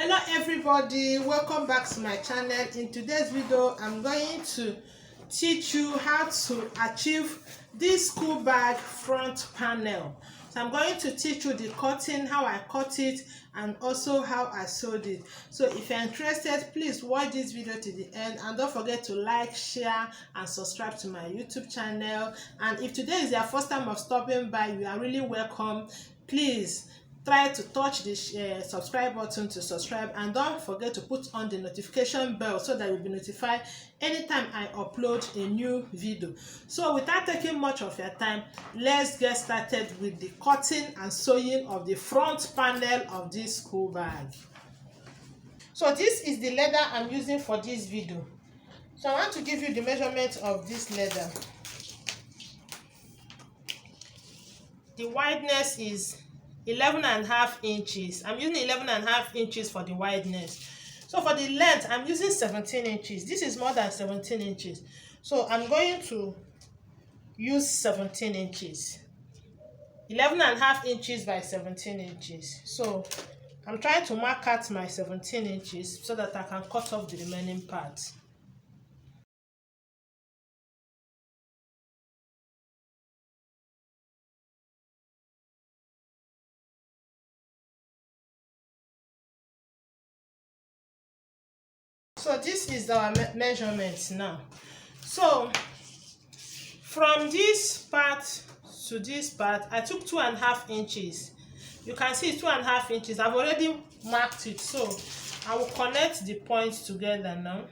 Hello everybody, welcome back to my channel. In today's video I'm going to teach you how to achieve this school bag front panel. So I'm going to teach you the cutting, how I cut it, and also how I sewed it. So if you're interested, please watch this video to the end, and don't forget to like, share and subscribe to my YouTube channel. And if today is your first time of stopping by, you are really welcome. Please try to touch the subscribe button to subscribe, and don't forget to put on the notification bell so that you'll be notified anytime I upload a new video. So without taking much of your time, let's get started with the cutting and sewing of the front panel of this school bag. So this is the leather I'm using for this video. So I want to give you the measurement of this leather. The wideness is 11.5 inches. I'm using 11.5 inches for the wideness. So for the length, I'm using 17 inches. This is more than 17 inches. So I'm going to use 17 inches. 11.5 inches by 17 inches. So I'm trying to mark out my 17 inches so that I can cut off the remaining parts. So this is our measurements now. So from this part to this part, I took 2.5 inches. You can see 2.5 inches. I've already marked it, so I will connect the points together now.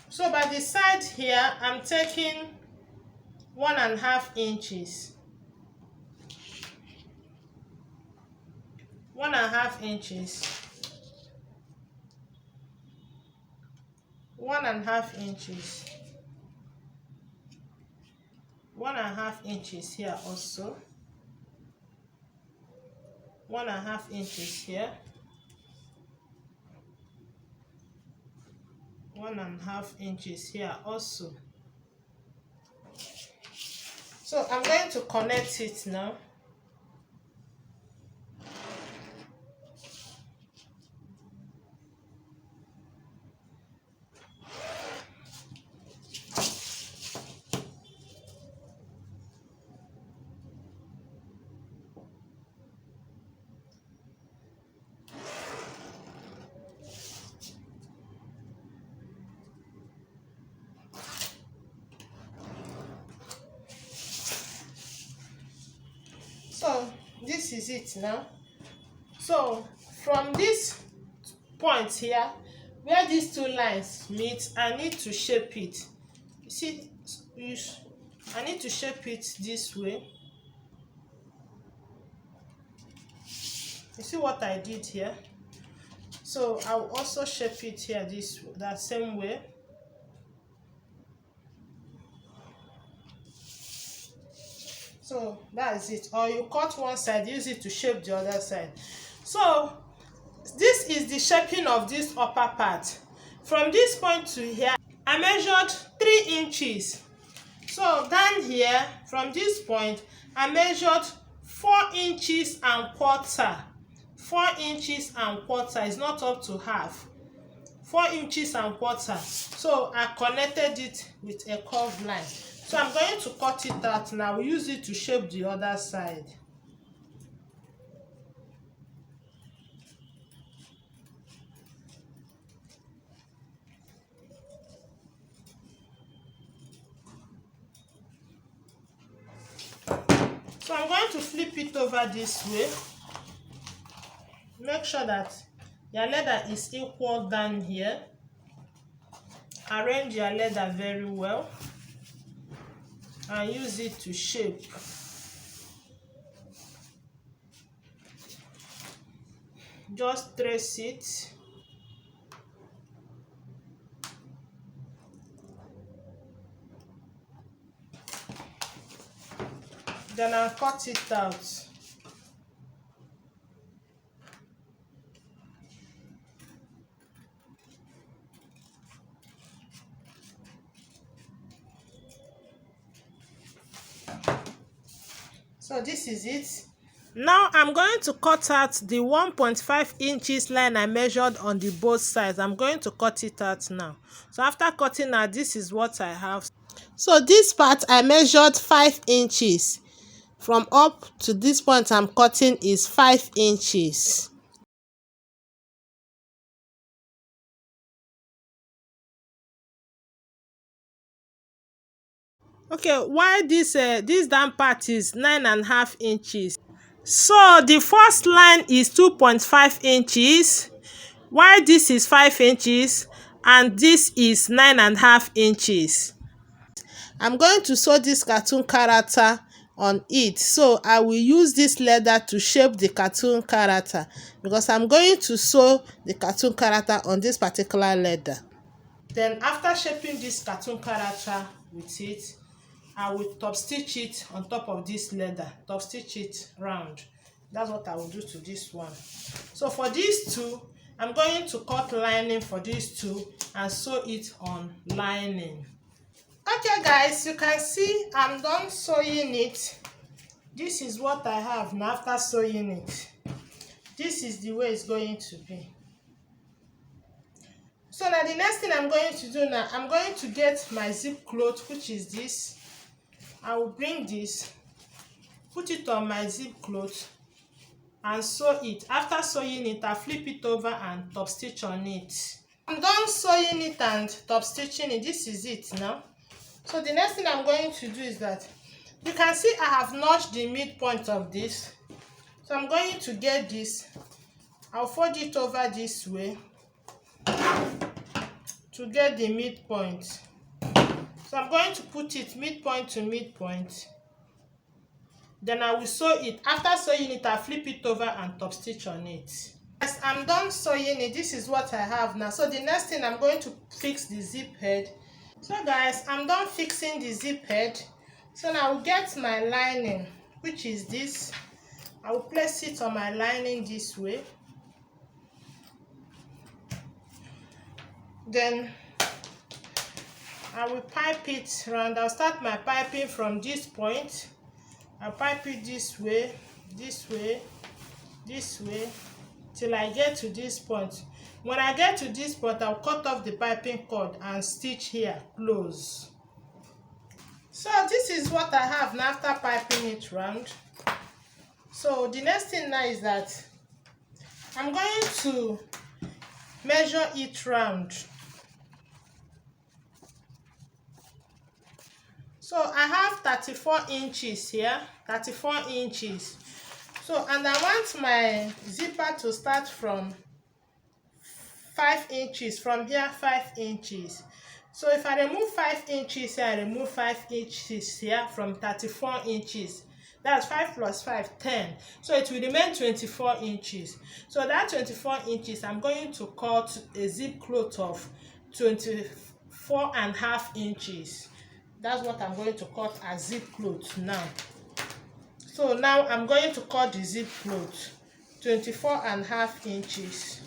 So by the side here, I'm taking 1.5 inches. 1.5 inches. 1.5 inches. 1.5 inches here also. 1.5 inches here. 1.5 inches here also. So I'm going to connect it now. So this is it now. So from this point here, where these two lines meet, I need to shape it. You see, I need to shape it this way. You see what I did here? So I will also shape it here that same way. So that is it. Or you cut one side, use it to shape the other side. So this is the shaping of this upper part. From this point to here, I measured 3 inches. So down here, from this point, I measured 4 inches and quarter. 4 inches and quarter is not up to half. 4 inches and quarter. So I connected it with a curved line. So I'm going to cut it out now. We'll use it to shape the other side. So I'm going to flip it over this way. Make sure that your leather is equal down here. Arrange your leather very well and use it to shape. Just trace it. Then I'll cut it out. So this is it. Now I'm going to cut out the 1.5 inches line I measured on the both sides. I'm going to cut it out now. So after cutting out, this is what I have. So this part I measured 5 inches. From up to this point I'm cutting is 5 inches. Okay, why this down part is 9.5 inches. So the first line is 2.5 inches, while this is 5 inches, and this is 9.5 inches. I'm going to sew this cartoon character on it, so I will use this leather to shape the cartoon character, because I'm going to sew the cartoon character on this particular leather. Then after shaping this cartoon character with it, I will top stitch it on top of this leather, top stitch it round. That's what I will do to this one. So for these two, I'm going to cut lining for these two and sew it on lining. Okay guys, you can see I'm done sewing it. This is what I have now after sewing it. This is the way it's going to be. So now the next thing I'm going to do now, I'm going to get my zip cloth, which is this. I will bring this, put it on my zip cloth and sew it. After sewing it, I flip it over and top stitch on it. I'm done sewing it and top stitching it. This is it now. So the next thing I'm going to do is that you can see I have notched the midpoint of this. So I'm going to get this. I'll fold it over this way to get the midpoint. So I'm going to put it midpoint to midpoint. Then I will sew it. After sewing it, I flip it over and top stitch on it. As I'm done sewing it, this is what I have now. So the next thing, I'm going to fix the zip head. So guys, I'm done fixing the zip head. So now I will get my lining, which is this. I will place it on my lining this way. Then I will pipe it around. I'll start my piping from this point. I'll pipe it this way, this way, this way, till I get to this point. When I get to this point, I'll cut off the piping cord and stitch here, close. So this is what I have now after piping it round. So the next thing now is that I'm going to measure it round. So I have 34 inches here, 34 inches. So, and I want my zipper to start from 5 inches, from here 5 inches. So if I remove 5 inches here, I remove 5 inches here from 34 inches. That's 5 plus 5, 10. So it will remain 24 inches. So that 24 inches, I'm going to cut a zip cloth of 24.5 inches. That's what I'm going to cut as zip cloth now. So now I'm going to cut the zip cloth 24.5 inches.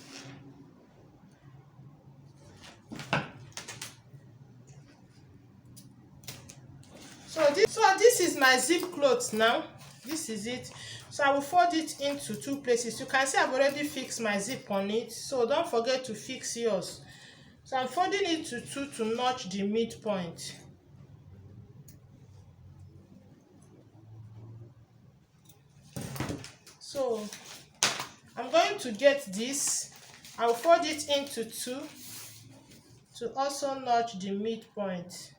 So this is my zip cloth now. This is it. So I will fold it into two places. You can see I've already fixed my zip on it. So don't forget to fix yours. So I'm folding it to two to notch the midpoint. So I'm going to get this. I'll fold it into two to also notch the midpoint.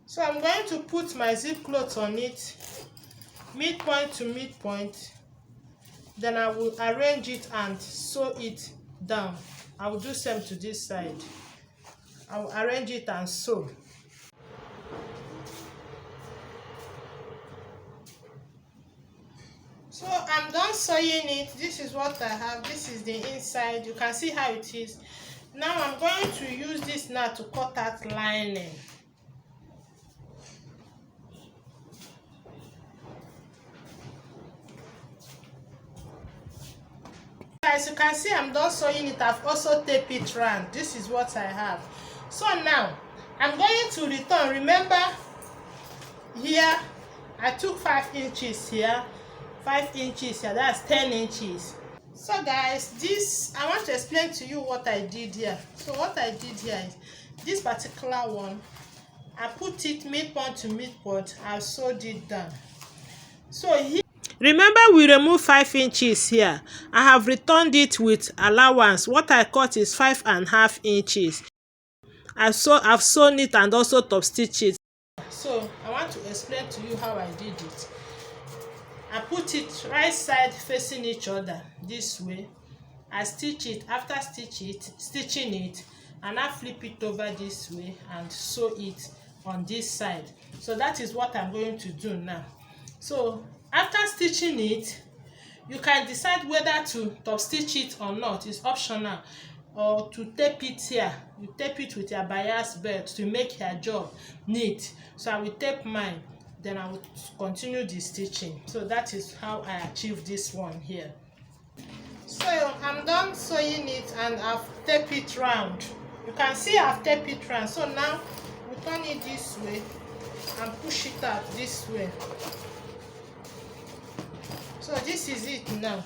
So I'm going to put my zip cloth on it, midpoint to midpoint. Then I will arrange it and sew it down. I will do same to this side. I will arrange it and sew. So I'm done sewing it. This is what I have. This is the inside. You can see how it is. Now I'm going to use this now to cut out lining. As you can see, I'm done sewing it. I've also taped it round. This is what I have. So now I'm going to return. Remember, here I took 5 inches here, 5 inches here, that's 10 inches. So guys, this, I want to explain to you what I did here. So what I did here is this particular one, I put it midpoint to midpoint. I sewed it down. So here, remember we removed 5 inches here. I have returned it with allowance. What I cut is 5.5 inches. I've sewn it and also top stitched it. So I want to explain to you how I did it. I put it right side facing each other this way. I stitch it. After stitching it, and I flip it over this way and sew it on this side. So that is what I'm going to do now. So after stitching it, you can decide whether to top stitch it or not. It's optional. Or to tape it here. You tape it with your bias belt to make your job neat. So I will tape mine, then I will continue the stitching. So that is how I achieve this one here. So I'm done sewing it and I've taped it round. You can see I've taped it round. So now we turn it this way and push it out this way. So this is it now.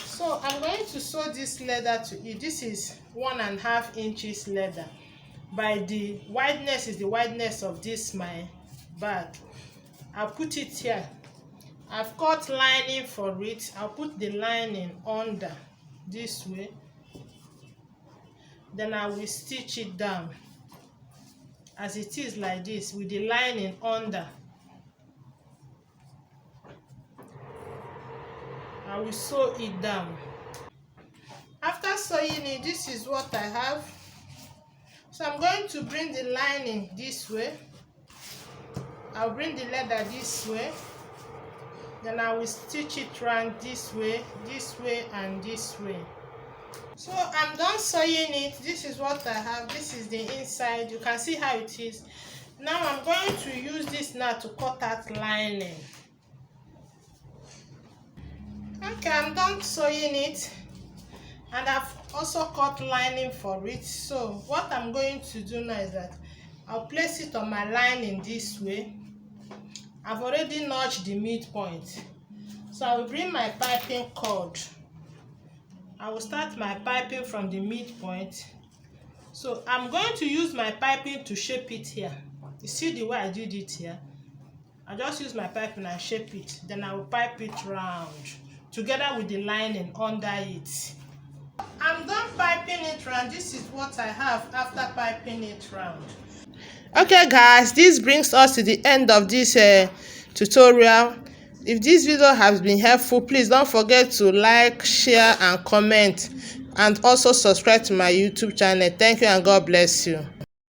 So I'm going to sew this leather to it. This is 1.5 inches leather. By the wideness is the wideness of this my bag. I'll put it here. I've cut lining for it. I'll put the lining under this way. Then I will stitch it down as it is like this with the lining under. I will sew it down. After sewing it, this is what I have. So I'm going to bring the lining this way. I'll bring the leather this way. Then I will stitch it around this way, and this way. So I'm done sewing it. This is what I have. This is the inside. You can see how it is. Now I'm going to use this now to cut out lining. Okay, I'm done sewing it and I've also cut lining for it. So what I'm going to do now is that I'll place it on my lining this way. I've already notched the midpoint. So I will bring my piping cord. I will start my piping from the midpoint. So I'm going to use my piping to shape it here. You see the way I did it here? I just use my piping and shape it. Then I will pipe it round together with the lining under it. I'm done piping it round. This is what I have after piping it round. Okay guys, this brings us to the end of this tutorial. If this video has been helpful, please don't forget to like, share and comment, and also subscribe to my YouTube channel. Thank you and God bless you.